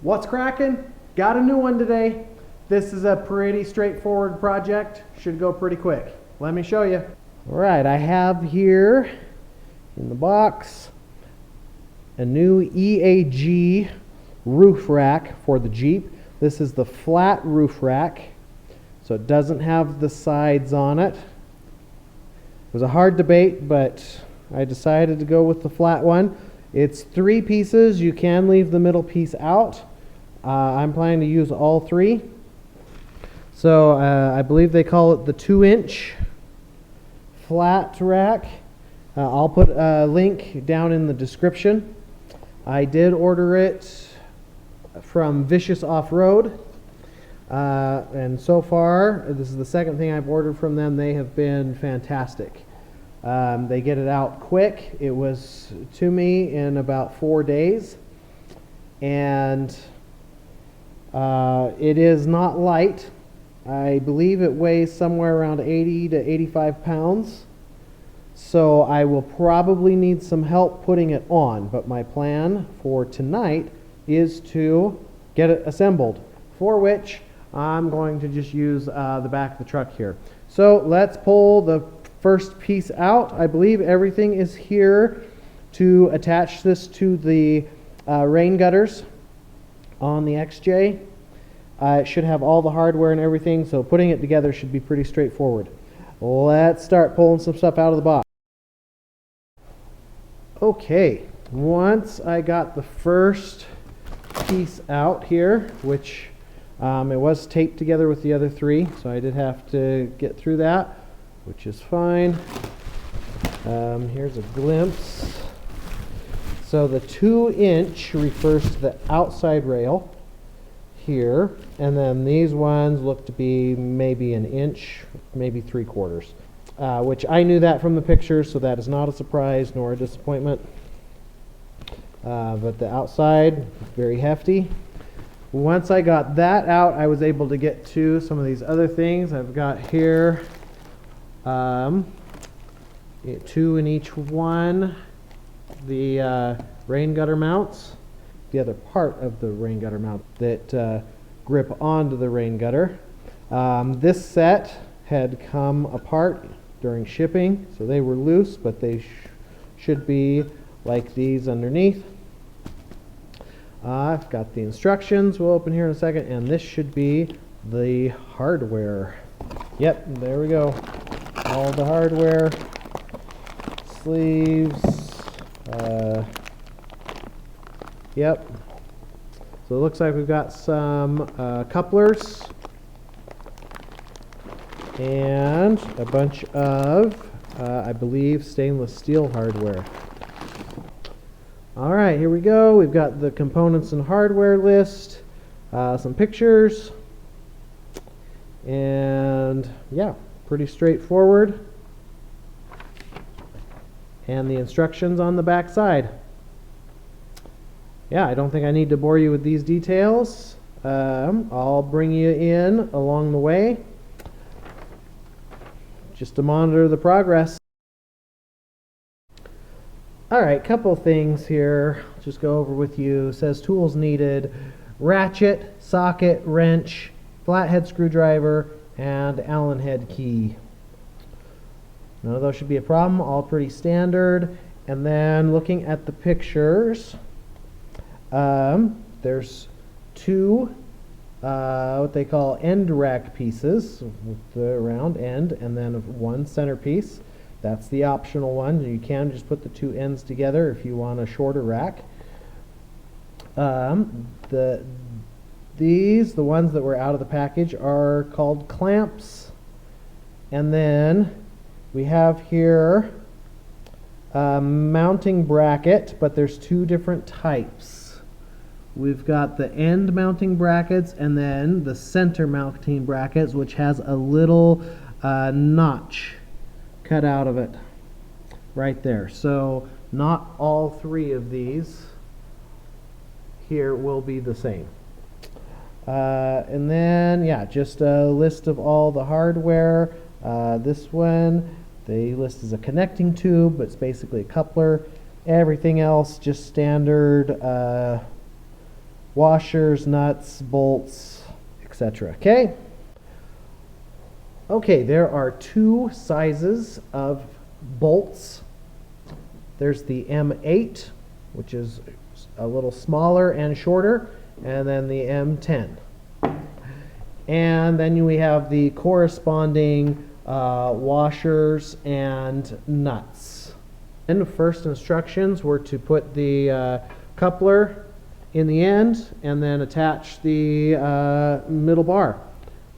What's cracking? Got a new one today. This is a pretty straightforward project. Should go pretty quick. Let me show you. All right, I have here in the box a new EAG roof rack for the Jeep. This is the flat roof rack, so it doesn't have the sides on it. It was a hard debate, but I decided to go with the flat one. It's 3 pieces. You can leave the middle piece out. I'm planning to use all 3. So I believe they call it the 2-inch flat rack. I'll put a link down in the description. I did order it from Vicious Off-Road. And so far, this is the second thing I've ordered from them. They have been fantastic. They get it out quick. It was to me in about 4 days. And it is not light. I believe it weighs somewhere around 80 to 85 pounds. So I will probably need some help putting it on. But my plan for tonight is to get it assembled, for which I'm going to just use the back of the truck here. So let's pull the first piece out. I believe everything is here to attach this to the rain gutters on the XJ. It should have all the hardware and everything, so putting it together should be pretty straightforward. Let's start pulling some stuff out of the box. Okay, once I got the first piece out here, which it was taped together with the other 3, so I did have to get through that, which is fine. Here's a glimpse. So the 2-inch refers to the outside rail here, and then these ones look to be maybe 1 inch, maybe 3/4, which I knew that from the pictures, so that is not a surprise nor a disappointment. But the outside, very hefty. Once I got that out, I was able to get to some of these other things. I've got here 2 in each one. The rain gutter mounts, the other part of the rain gutter mount that grip onto the rain gutter. This set had come apart during shipping, so they were loose, but they should be like these underneath. I've got the instructions. We'll open here in a second, and this should be the hardware. Yep, there we go. All the hardware, sleeves. Yep. So it looks like we've got some couplers and a bunch of, I believe, stainless steel hardware. All right, here we go. We've got the components and hardware list, some pictures, and yeah, pretty straightforward. And the instructions on the back side. Yeah, I don't think I need to bore you with these details. I'll bring you in along the way just to monitor the progress. All right, couple things here. I'll just go over with you. It says tools needed: ratchet, socket, wrench, flathead screwdriver, and Allen head key. None of those should be a problem, all pretty standard. And then looking at the pictures, there's 2 what they call end rack pieces with the round end, and then 1 centerpiece. That's the optional one. You can just put the 2 ends together if you want a shorter rack. The ones that were out of the package are called clamps. And then we have here a mounting bracket, but there's 2 different types. We've got the end mounting brackets and then the center mounting brackets, which has a little notch cut out of it right there. So not all 3 of these here will be the same. And then, yeah, just a list of all the hardware. This one they list as a connecting tube, but it's basically a coupler. Everything else just standard washers, nuts, bolts, etc. Okay? Okay, there are two sizes of bolts. There's the M8, which is a little smaller and shorter, and then the M10. And then we have the corresponding washers and nuts. And the first instructions were to put the coupler in the end and then attach the middle bar.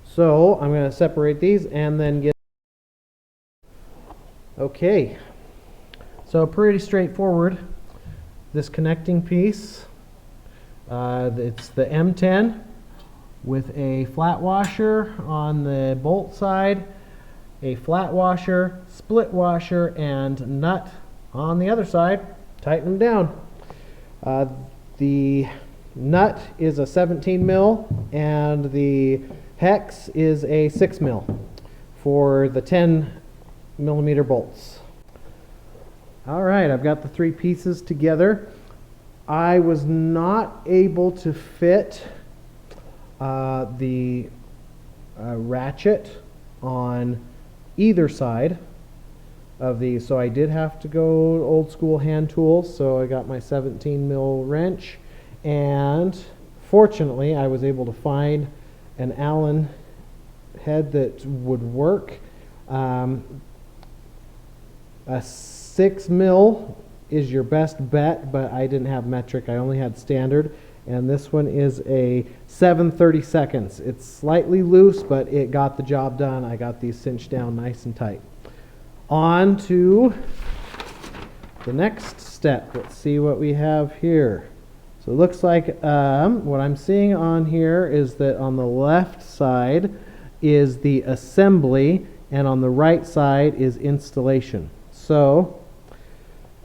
So I'm going to separate these and then get. Okay, so pretty straightforward. This connecting piece, it's the M10 with a flat washer on the bolt side, a flat washer, split washer, and nut on the other side. Tighten them down. The nut is a 17 mil and the hex is a 6 mil for the 10 millimeter bolts. All right, I've got the three pieces together. I was not able to fit the ratchet on either side of these, so I did have to go old school hand tools. So I got my 17 mil wrench, and fortunately I was able to find an Allen head that would work. A 6 mil is your best bet, but I didn't have metric, I only had standard, and this one is a 7/32. It's slightly loose, but it got the job done. I got these cinched down nice and tight. On to the next step. Let's see what we have here. So it looks like what I'm seeing on here is that on the left side is the assembly and on the right side is installation. So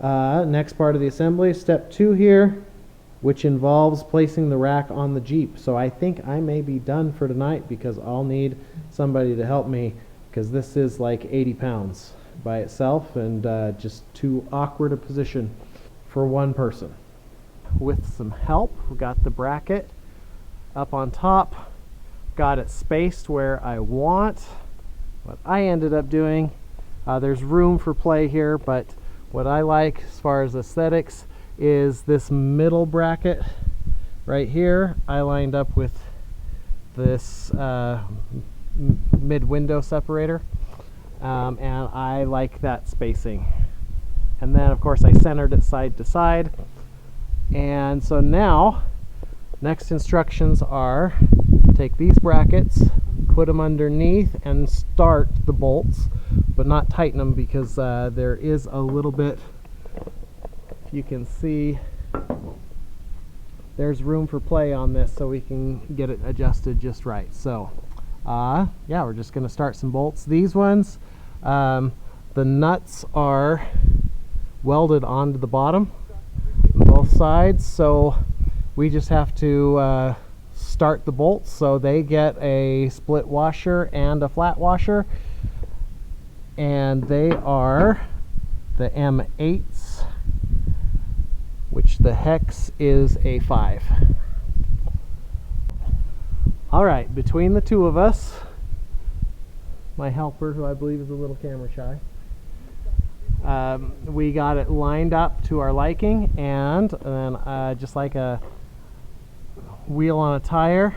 next part of the assembly, step 2 here, which involves placing the rack on the Jeep. So I think I may be done for tonight because I'll need somebody to help me, because this is like 80 pounds by itself and just too awkward a position for one person. With some help, we got the bracket up on top, got it spaced where I want. What I ended up doing, there's room for play here, but what I like as far as aesthetics is this middle bracket right here. I lined up with this mid-window separator, and I like that spacing. And then of course I centered it side to side. And so now, next instructions are take these brackets, put them underneath and start the bolts, but not tighten them because there is a little bit, if you can see, there's room for play on this, so we can get it adjusted just right. So yeah, we're just going to start some bolts. These ones, the nuts are welded onto the bottom on both sides, so we just have to start the bolts. So they get a split washer and a flat washer, and they are the M8s, which the hex is a 5. All right, between the two of us, my helper, who I believe is a little camera shy, we got it lined up to our liking, and then just like a wheel on a tire,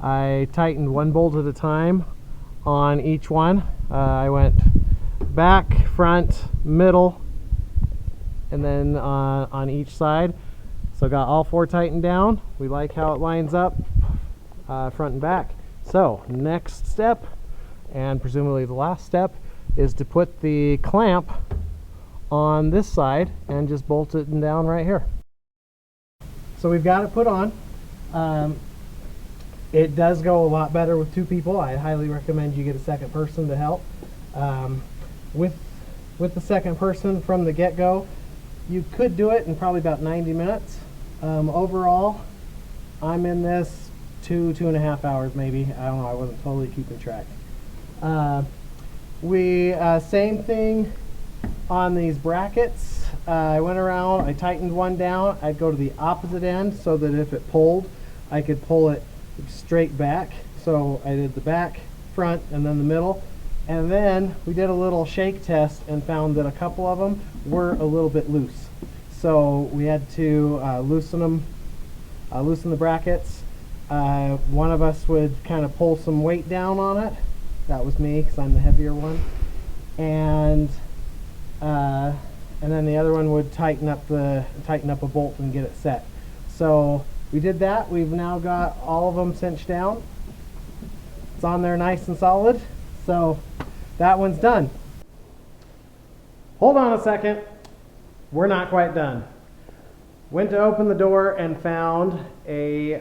I tightened one bolt at a time on each one. I went back, front, middle, and then on each side. So got all 4 tightened down. We like how it lines up front and back. So next step, and presumably the last step, is to put the clamp on this side and just bolt it down right here. So we've got it put on. It does go a lot better with 2 people. I highly recommend you get a second person to help. With the second person from the get-go, you could do it in probably about 90 minutes. Overall, I'm in this 2.5 hours maybe. I don't know, I wasn't totally keeping track. Same thing on these brackets. I went around, I tightened one down, I'd go to the opposite end so that if it pulled, I could pull it straight back. So I did the back, front, and then the middle. And then we did a little shake test and found that a couple of them were a little bit loose. So we had to loosen the brackets. One of us would kind of pull some weight down on it. That was me, because I'm the heavier one. And then the other one would tighten up a bolt and get it set. So we did that. We've now got all of them cinched down. It's on there nice and solid. So that one's done. Hold on a second. We're not quite done. Went to open the door and found a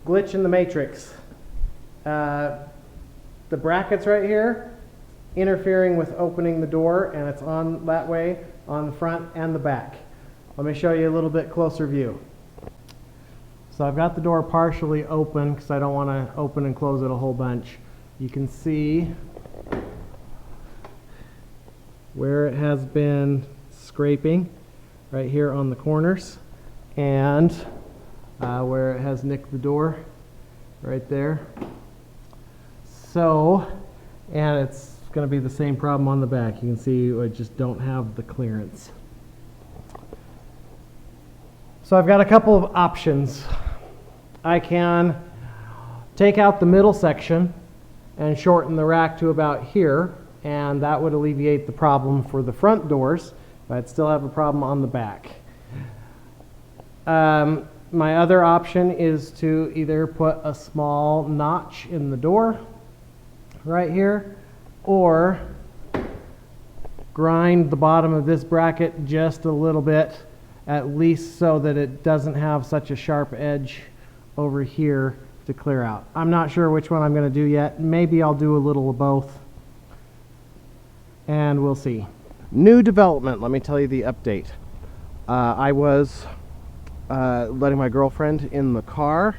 glitch in the matrix. The brackets right here interfering with opening the door, and it's on that way on the front and the back. Let me show you a little bit closer view. So I've got the door partially open because I don't want to open and close it a whole bunch. You can see where it has been scraping right here on the corners, and where it has nicked the door right there. So, and it's going to be the same problem on the back. You can see I just don't have the clearance. So I've got a couple of options. I can take out the middle section and shorten the rack to about here, and that would alleviate the problem for the front doors, but I'd still have a problem on the back. My other option is to either put a small notch in the door right here, or grind the bottom of this bracket just a little bit, at least so that it doesn't have such a sharp edge over here to clear out. I'm not sure which one I'm going to do yet. Maybe I'll do a little of both, and we'll see. New development, let me tell you the update. I was letting my girlfriend in the car,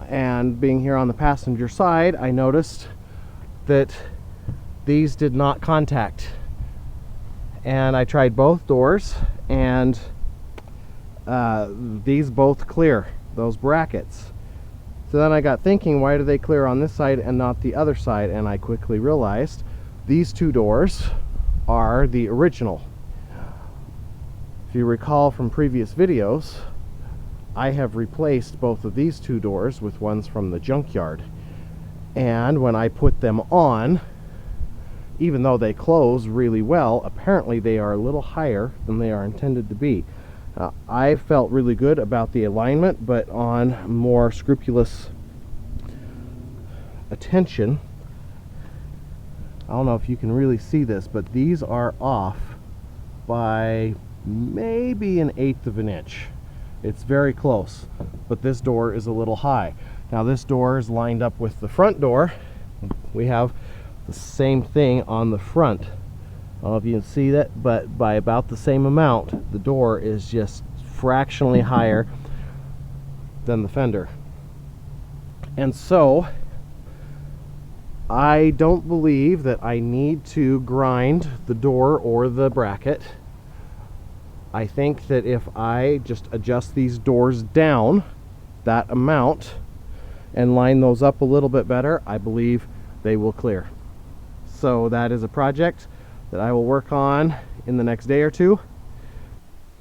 and being here on the passenger side, I noticed that these did not contact. And I tried both doors, and these both clear, those brackets. So then I got thinking, why do they clear on this side and not the other side? And I quickly realized these two doors are the original. If you recall from previous videos, I have replaced both of these two doors with ones from the junkyard. And when I put them on, even though they close really well, apparently they are a little higher than they are intended to be. I felt really good about the alignment, but on more scrupulous attention, I don't know if you can really see this, but these are off by maybe 1/8 of an inch. It's very close, but this door is a little high. Now this door is lined up with the front door. We have the same thing on the front. I don't know if you can see that, but by about the same amount, the door is just fractionally higher than the fender. And so I don't believe that I need to grind the door or the bracket. I think that if I just adjust these doors down that amount and line those up a little bit better, I believe they will clear. So that is a project that I will work on in the next day or two.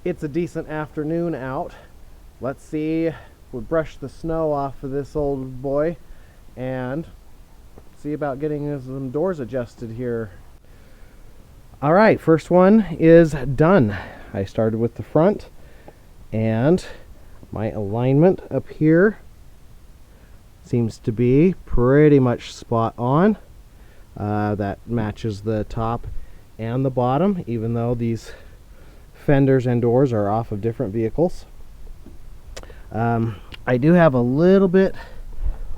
It's a decent afternoon out. Let's see, we'll brush the snow off of this old boy and see about getting some doors adjusted here. All right, first one is done. I started with the front, and my alignment up here seems to be pretty much spot on. That matches the top and the bottom, even though these fenders and doors are off of different vehicles. I do have a little bit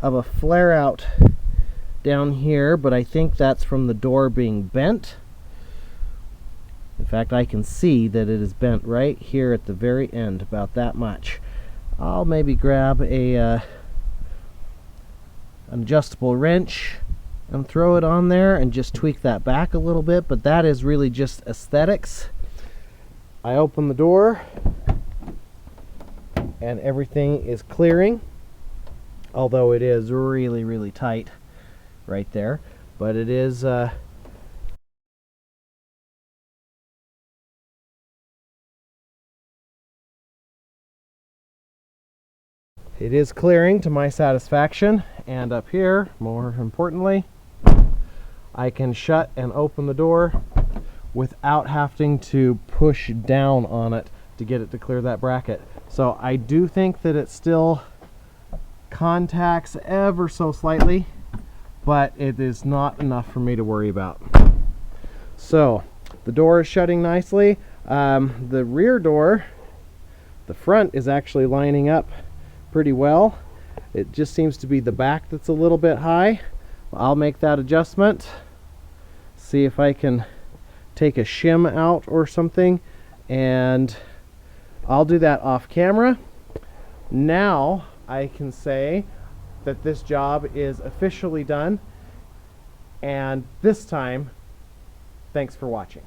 of a flare out down here, but I think that's from the door being bent. In fact, I can see that it is bent right here at the very end, about that much. I'll maybe grab an adjustable wrench and throw it on there and just tweak that back a little bit, but that is really just aesthetics. I open the door, and everything is clearing, although it is really, really tight right there, but it is clearing to my satisfaction. And up here, more importantly, I can shut and open the door without having to push down on it to get it to clear that bracket. So I do think that it still contacts ever so slightly, but it is not enough for me to worry about. So the door is shutting nicely. The rear door, the front is actually lining up pretty well. It just seems to be the back that's a little bit high. I'll make that adjustment, see if I can take a shim out or something, and I'll do that off camera. Now I can say that this job is officially done, and this time, thanks for watching.